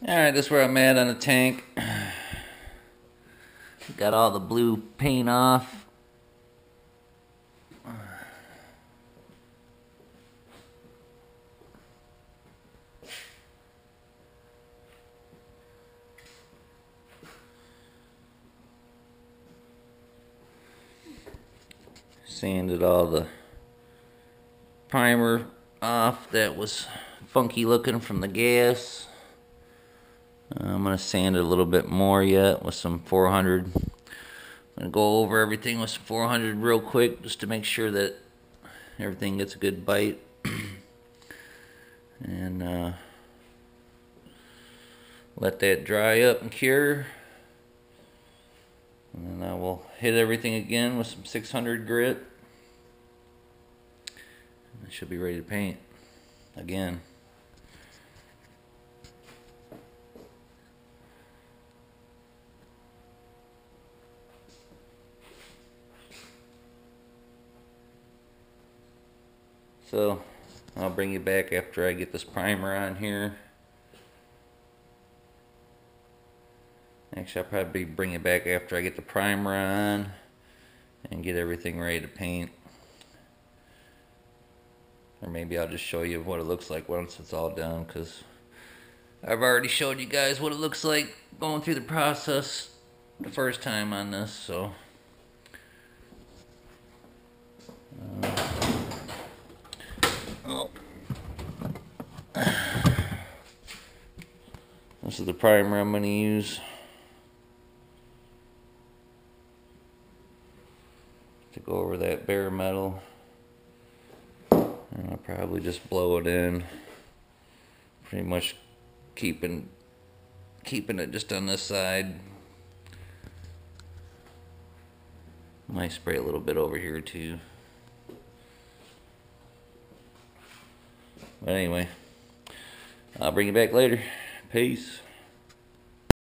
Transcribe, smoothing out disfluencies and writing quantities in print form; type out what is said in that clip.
Alright, this is where I'm at on the tank. Got all the blue paint off. Sanded all the primer off that was funky looking from the gas. I'm going to sand it a little bit more yet with some 400. I'm going to go over everything with some 400 real quick just to make sure that everything gets a good bite. And let that dry up and cure. And then I will hit everything again with some 600 grit. And I should be ready to paint again. So I'll bring you back after I get this primer on here. Actually, I'll probably bring it back after I get the primer on and get everything ready to paint. Or maybe I'll just show you what it looks like once it's all done, because I've already showed you guys what it looks like going through the process the first time on this, so. This is the primer I'm going to use to go over that bare metal. And I'll probably just blow it in, pretty much keeping it just on this side. Might spray a little bit over here too. But anyway, I'll bring you back later. Peace.